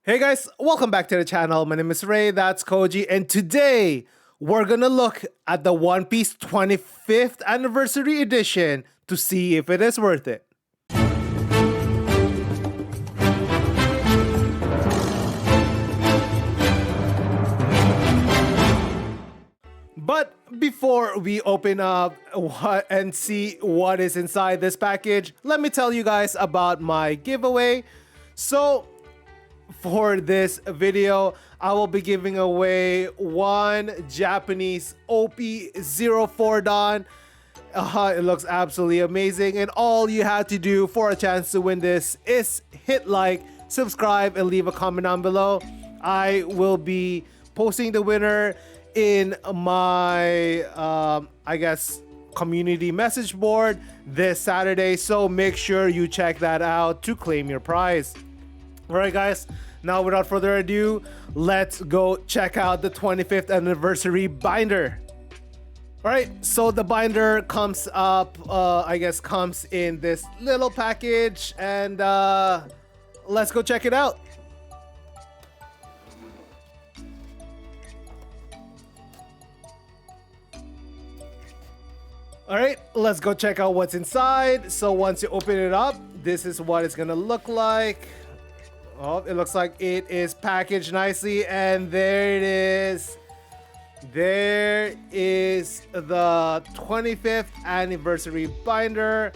Hey guys, welcome back to the channel. My name is Ray, that's Koji, and today we're gonna look at the One Piece 25th Anniversary Edition to see if it is worth it. But before we open up and see what is inside this package, let me tell you guys about my giveaway. So for this video, I will be giving away one Japanese OP04 Don. It looks absolutely amazing, and all you have to do for a chance to win this is hit like, subscribe, and leave a comment down below. I will be posting the winner in my I guess community message board this Saturday, so make sure you check that out to claim your prize. Alright guys, now without further ado, let's go check out the 25th anniversary binder. Alright, so the binder comes up, I guess comes in this little package, and let's go check it out. Alright, let's go check out what's inside. So once you open it up, this is what it's gonna look like. Oh, it looks like it is packaged nicely, and there it is. There is the 25th anniversary binder.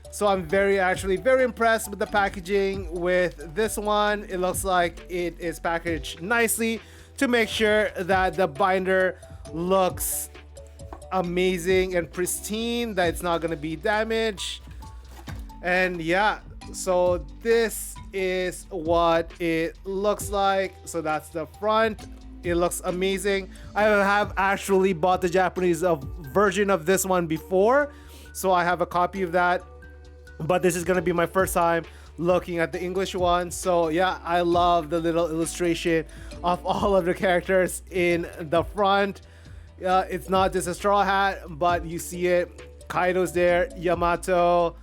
So I'm actually very impressed with the packaging with this one. It looks like it is packaged nicely to make sure that the binder looks amazing and pristine, that it's not going to be damaged. And yeah, so this is what it looks like. So that's the front. It looks amazing. I have actually bought the Japanese version of this one before, so I have a copy of that, but this is going to be my first time looking at the English one. So yeah, I love the little illustration of all of the characters in the front. It's not just a straw hat, but you see it. Kaido's there, Yamato,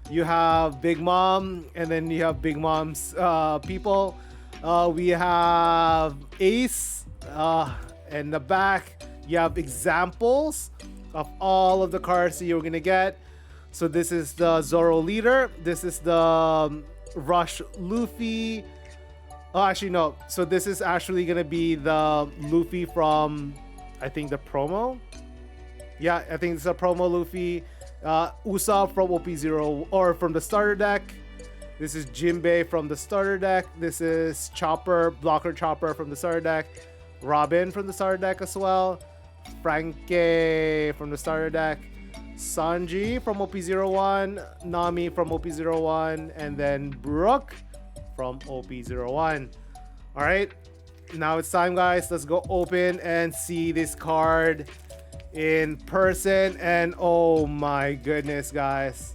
you have Big Mom, and then you have Big Mom's people. We have Ace, in the back you have examples of all of the cards that you're gonna get. So this is the Zoro leader, this is the Rush Luffy. Oh, actually no, so this is actually gonna be the Luffy from, I think, the promo. Yeah, I think it's a promo Luffy. Usopp from OP0, or from the starter deck. This is Jinbei from the starter deck. This is Chopper, Blocker Chopper from the starter deck. Robin from the starter deck as well. Frankie from the starter deck. Sanji from OP01. Nami from OP01. And then Brook from OP01. Alright, now it's time guys. Let's go open and see this card in person. And oh my goodness guys,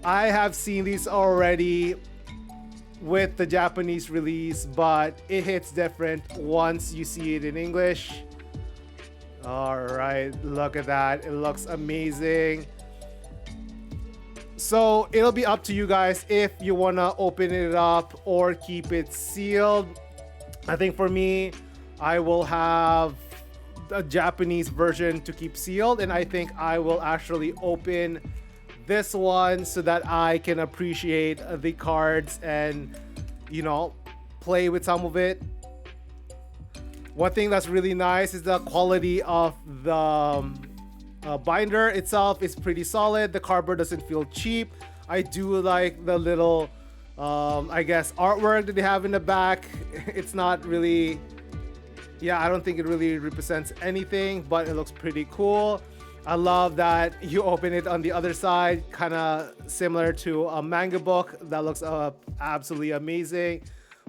I have seen these already with the Japanese release, but it hits different once you see it in English. All right, look at that. It looks amazing. So it'll be up to you guys if you want to open it up or keep it sealed. I think for me, I will have a Japanese version to keep sealed, and I think I will actually open this one so that I can appreciate the cards and, you know, play with some of it. One thing that's really nice is the quality of the binder itself is pretty solid. The cardboard doesn't feel cheap. I do like the little I guess artwork that they have in the back. It's not really, yeah, I don't think it really represents anything, but it looks pretty cool. I love that you open it on the other side, kind of similar to a manga book. That looks absolutely amazing.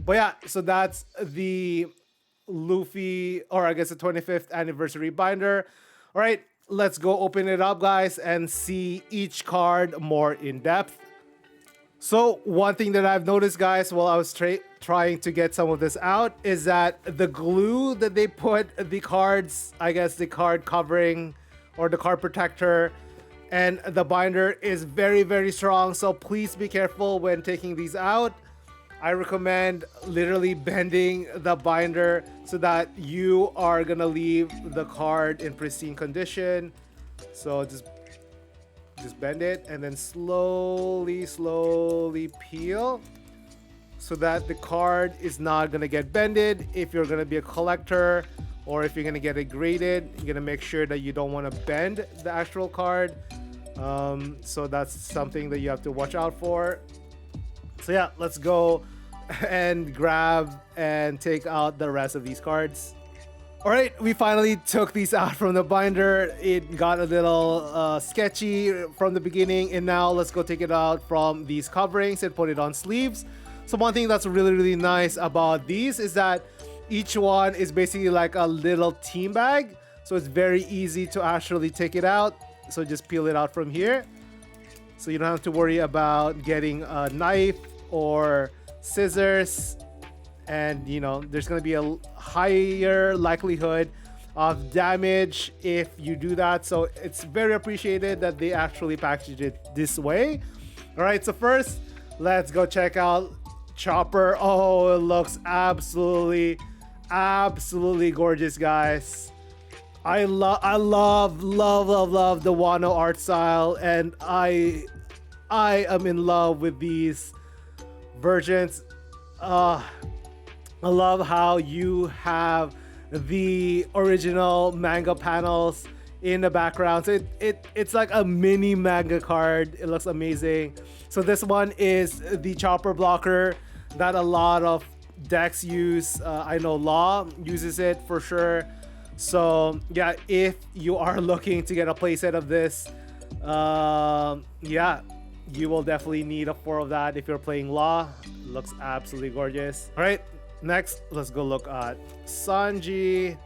But yeah, so that's the Luffy, or I guess the 25th anniversary binder. All right, let's go open it up guys and see each card more in depth. So one thing that I've noticed guys while I was trying to get some of this out is that the glue that they put the cards, I guess the card covering or the card protector and the binder is very, very strong. So please be careful when taking these out. I recommend literally bending the binder so that you are gonna leave the card in pristine condition. So just bend it and then slowly peel so that the card is not gonna get bended. If you're gonna be a collector or if you're gonna get it graded, you're gonna make sure that you don't want to bend the actual card. So that's something that you have to watch out for. So yeah, let's go and grab and take out the rest of these cards. All right, we finally took these out from the binder. It got a little sketchy from the beginning, and now let's go take it out from these coverings and put it on sleeves. So one thing that's really nice about these is that each one is basically like a little team bag. So it's very easy to actually take it out. So just peel it out from here. So you don't have to worry about getting a knife or scissors. And you know, there's going to be a higher likelihood of damage if you do that. So it's very appreciated that they actually packaged it this way. All right, so first let's go check out Chopper. Oh, it looks absolutely gorgeous, guys. I love the Wano art style, and I am in love with these versions. I love how you have the original manga panels in the background. So it's like a mini manga card. It looks amazing. So this one is the Chopper blocker that a lot of decks use. I know Law uses it for sure. So yeah, if you are looking to get a playset of this, yeah, you will definitely need a 4 of that if you're playing Law. It looks absolutely gorgeous. All right, next let's go look at Sanji.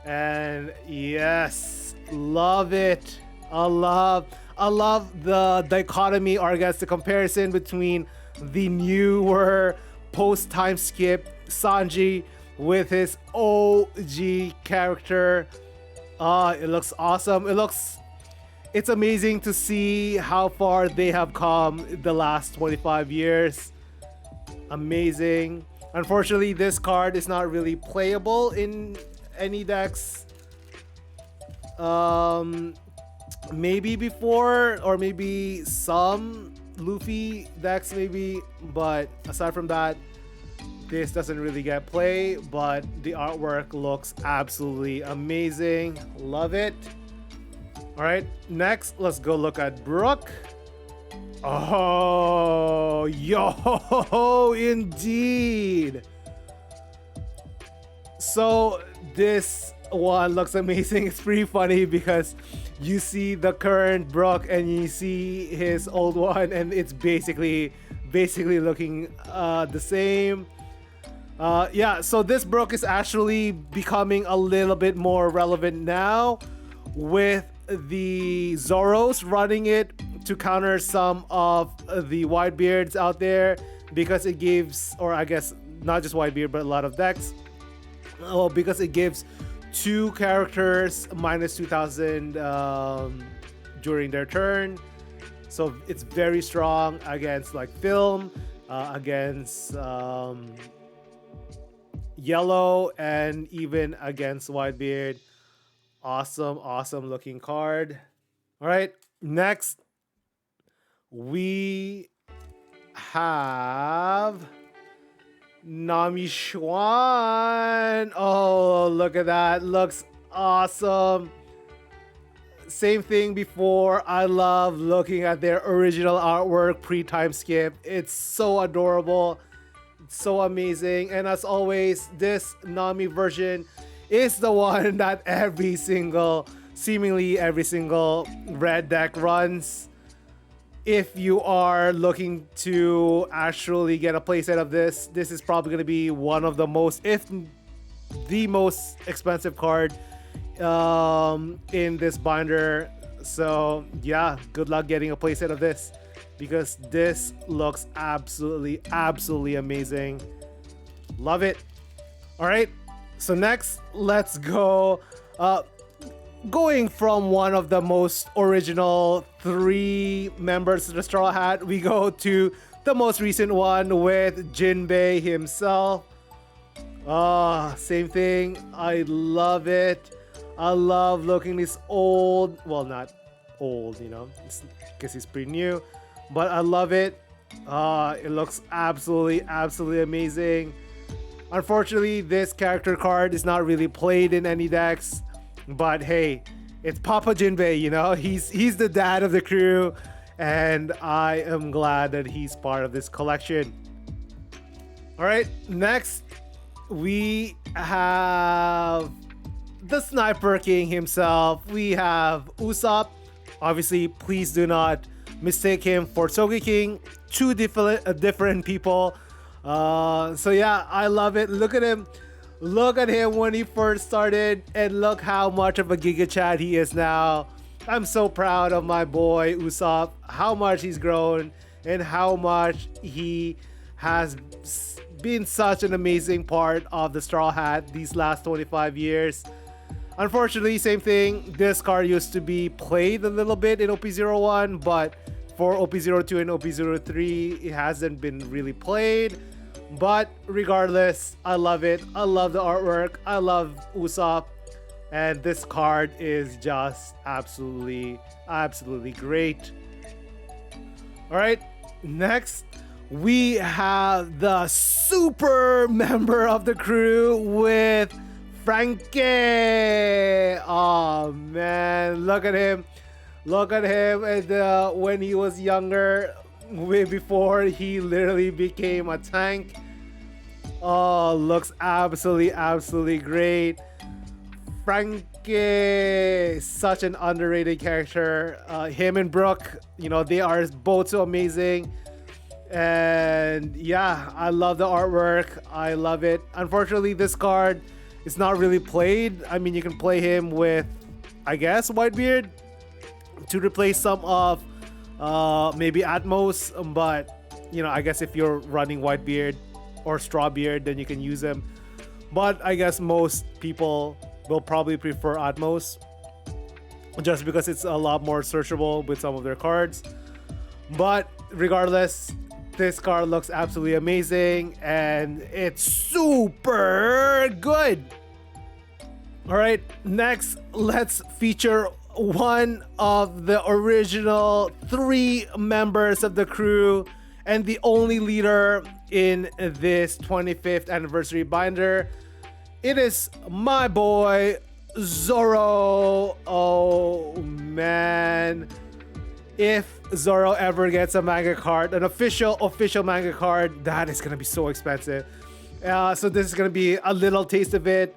And yes, love it. I love the dichotomy, or I guess the comparison between the newer post time skip Sanji with his OG character. It looks awesome. It's amazing to see how far they have come the last 25 years. Amazing. Unfortunately, this card is not really playable in any decks. Maybe before, or maybe some Luffy decks maybe, but aside from that, this doesn't really get play. But the artwork looks absolutely amazing. Love it. All right, next let's go look at Brook. Oh, yo, indeed. So this one looks amazing. It's pretty funny because you see the current Brook and you see his old one, and it's basically looking the same. Yeah, so this Brook is actually becoming a little bit more relevant now with the Zoros running it to counter some of the Whitebeards out there, because it gives, or I guess not just Whitebeard but a lot of decks, because it gives 2 characters minus 2000 during their turn. So it's very strong against like Film, against Yellow, and even against Whitebeard. Awesome looking card. All right, next we have Nami Schwan. Oh, look at that. Looks awesome. Same thing before. I love looking at their original artwork pre-time skip. It's so adorable. It's so amazing. And as always, this Nami version is the one that seemingly every single red deck runs. If you are looking to actually get a playset of this is probably going to be one of the most, if the most expensive card in this binder. So yeah, good luck getting a playset of this, because this looks absolutely amazing. Love it. All right, so next let's go going from one of the most original 3 members of the Straw Hat, we go to the most recent one with Jinbei himself. Same thing. I love it. I love looking this old. Well, not old, you know, because he's pretty new, but I love it. It looks absolutely amazing. Unfortunately, this character card is not really played in any decks, but hey, it's Papa Jinbei, you know, he's the dad of the crew, and I am glad that he's part of this collection. All right, next we have the Sniper King himself. We have Usopp. Obviously, please do not mistake him for Sogi King. Two different people. So yeah, I love it. Look at him. Look at him when he first started, and look how much of a Giga Chad he is now. I'm so proud of my boy Usopp, how much he's grown and how much he has been such an amazing part of the Straw Hat these last 25 years. Unfortunately, same thing, this card used to be played a little bit in OP01, but for OP02 and OP03, it hasn't been really played. But regardless, I love it. I love the artwork. I love Usopp. And this card is just absolutely great. All right, next we have the super member of the crew with Frankie. Oh man, look at him. Look at him. And when he was younger, way before he literally became a tank. Oh, looks absolutely great. Frankie, such an underrated character. Him and Brooke, you know, they are both so amazing. And yeah, I love the artwork. I love it. Unfortunately, this card is not really played. I mean, you can play him with, I guess, Whitebeard to replace some of maybe Atmos, but you know, I guess if you're running Whitebeard or Strawbeard, then you can use him. But I guess most people will probably prefer Atmos just because it's a lot more searchable with some of their cards. But regardless, this card looks absolutely amazing and it's super good. All right, next let's feature one of the original 3 members of the crew and the only leader in this 25th anniversary binder. It is my boy Zoro. Oh man, if Zoro ever gets a manga card, an official manga card, that is gonna be so expensive. So this is gonna be a little taste of it.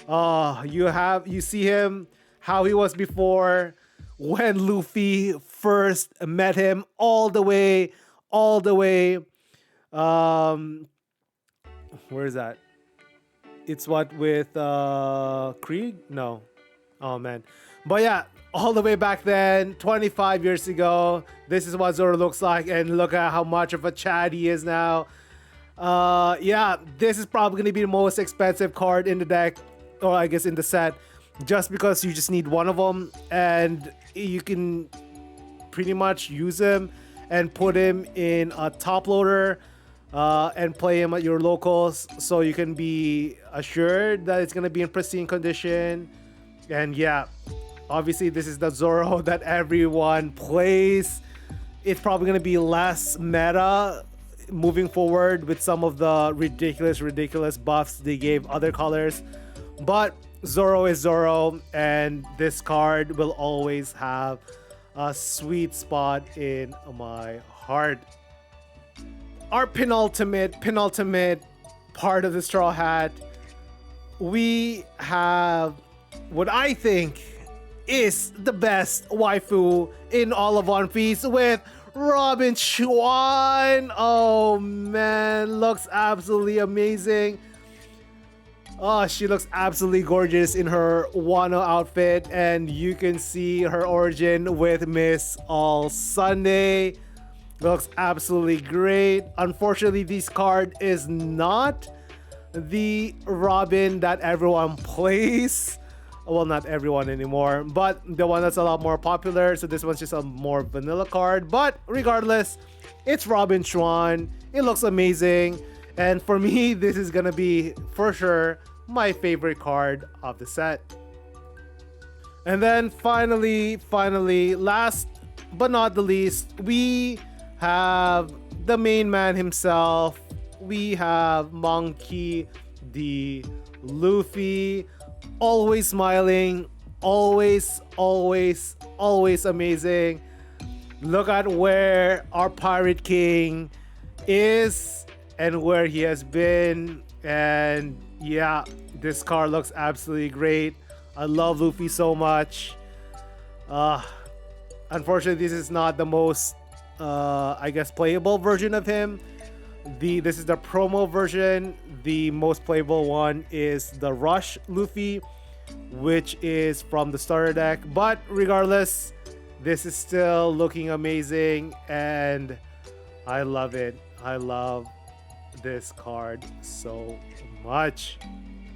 You see him how he was before when Luffy first met him, all the way. Where is that? It's what with Krieg? No. Oh man. But yeah, all the way back then, 25 years ago, this is what Zoro looks like, and look at how much of a Chad he is now. Yeah, this is probably gonna be the most expensive card in the deck, or I guess in the set, just because you just need one of them, and you can pretty much use him and put him in a top loader and play him at your locals, so you can be assured that it's gonna be in pristine condition. And yeah, obviously this is the Zoro that everyone plays. It's probably gonna be less meta moving forward with some of the ridiculous buffs they gave other colors, but Zoro is Zoro, and this card will always have a sweet spot in my heart. Our penultimate part of the Straw Hat, we have what I think is the best waifu in all of One Piece with Robin Chuan. Oh man, looks absolutely amazing. Oh, she looks absolutely gorgeous in her Wano outfit, and you can see her origin with Miss All Sunday. Looks absolutely great. Unfortunately, this card is not the Robin that everyone plays. Well, not everyone anymore, but the one that's a lot more popular. So this one's just a more vanilla card. But regardless, It's Robin Schwan. It looks amazing. And for me, this is gonna be, for sure, my favorite card of the set. And then finally, last but not the least, we have the main man himself. We have Monkey D. Luffy. Always smiling. Always amazing. Look at where our Pirate King is and where he has been. And yeah, this card looks absolutely great. I love Luffy so much. Unfortunately, this is not the most, I guess, playable version of him. This is the promo version. The most playable one is the Rush Luffy, which is from the starter deck. But regardless, this is still looking amazing, and I love it. I love this card so much.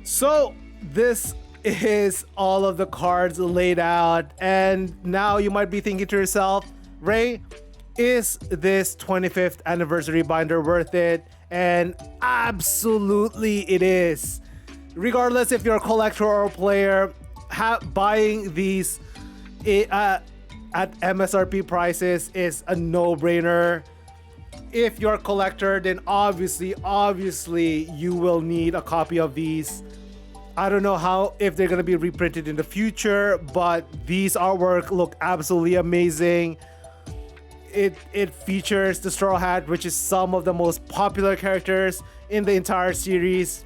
So this is all of the cards laid out, and now you might be thinking to yourself, Ray, is this 25th anniversary binder worth it? And absolutely it is. Regardless if you're a collector or a player, buying these at MSRP prices is a no-brainer. If you're a collector, then obviously you will need a copy of these. I don't know if they're gonna be reprinted in the future, but these artwork look absolutely amazing. It features the Straw Hat, which is some of the most popular characters in the entire series.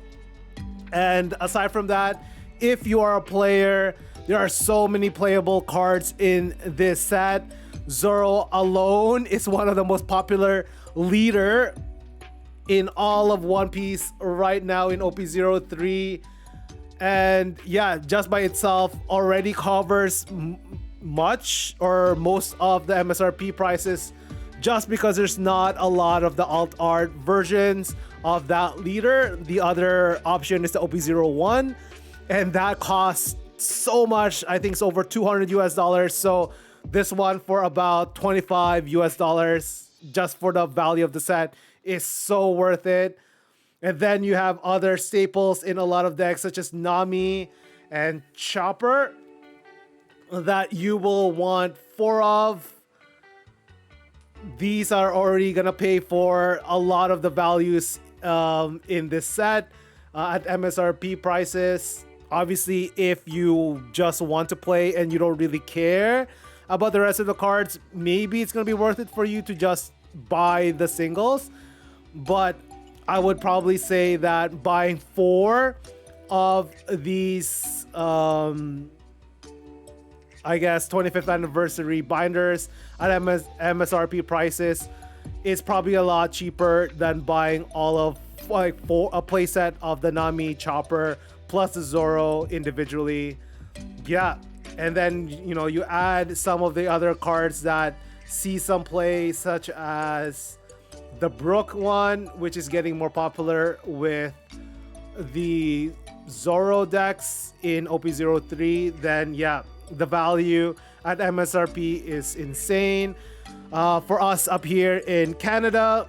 And aside from that, if you are a player, there are so many playable cards in this set. Zoro alone is one of the most popular leader in all of One Piece right now in OP03. And yeah, just by itself already covers much or most of the MSRP prices, just because there's not a lot of the alt art versions of that leader. The other option is the OP01, and that costs so much. I think it's over $200 US. So this one for about $25 US just for the value of the set is so worth it. And then you have other staples in a lot of decks such as Nami and Chopper that you will want 4 of. These are already gonna pay for a lot of the values in this set at MSRP prices. Obviously, if you just want to play and you don't really care about the rest of the cards, maybe it's gonna be worth it for you to just buy the singles. But I would probably say that buying 4 of these I guess 25th anniversary binders at MSRP prices is probably a lot cheaper than buying all of a playset of the Nami, Chopper plus the Zoro individually. Yeah, and then you add some of the other cards that see some play, such as the Brook one, which is getting more popular with the Zoro decks in OP03. Then yeah, the value at MSRP is insane. For us up here in Canada,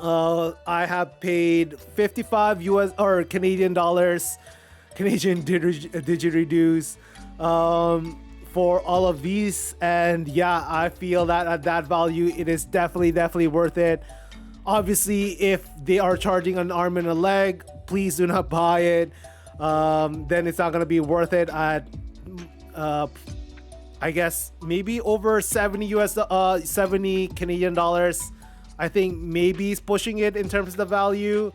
I have paid 55 US or Canadian dollars, Canadian didgeridoos, for all of these. And yeah, I feel that at that value, it is definitely worth it. Obviously, if they are charging an arm and a leg, please do not buy it. Then it's not gonna be worth it at I guess maybe over 70 Canadian dollars. I think maybe he's pushing it in terms of the value.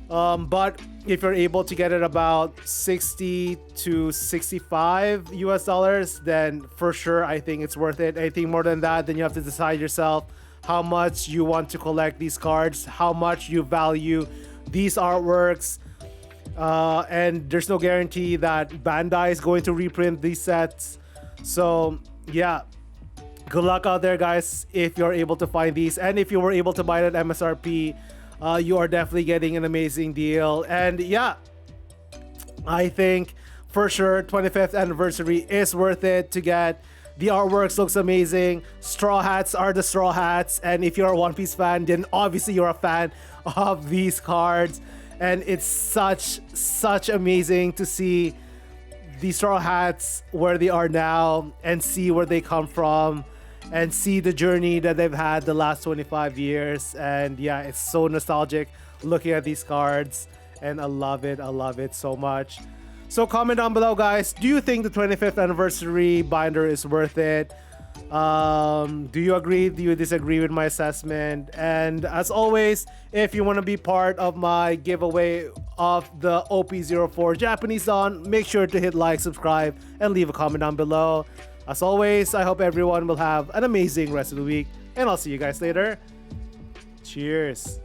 But if you're able to get it about 60 to 65 US dollars, then for sure I think it's worth it. Anything more than that, then you have to decide yourself how much you want to collect these cards, how much you value these artworks. And there's no guarantee that Bandai is going to reprint these sets. So yeah, good luck out there, guys, if you're able to find these. And if you were able to buy it at MSRP, you are definitely getting an amazing deal. And yeah, I think for sure 25th anniversary is worth it to get The artworks looks amazing. Straw hats are the straw hats, and if you're a One Piece fan, then obviously you're a fan of these cards. And it's such amazing to see the straw hats where they are now and see where they come from and see the journey that they've had the last 25 years. And yeah, it's so nostalgic looking at these cards, and I love it so much. So comment down below, guys, do you think the 25th anniversary binder is worth it? Do you agree? Do you disagree with my assessment? And as always, if you want to be part of my giveaway of the OP04 Japanese Dawn, make sure to hit like, subscribe, and leave a comment down below. As always, I hope everyone will have an amazing rest of the week, and I'll see you guys later. Cheers.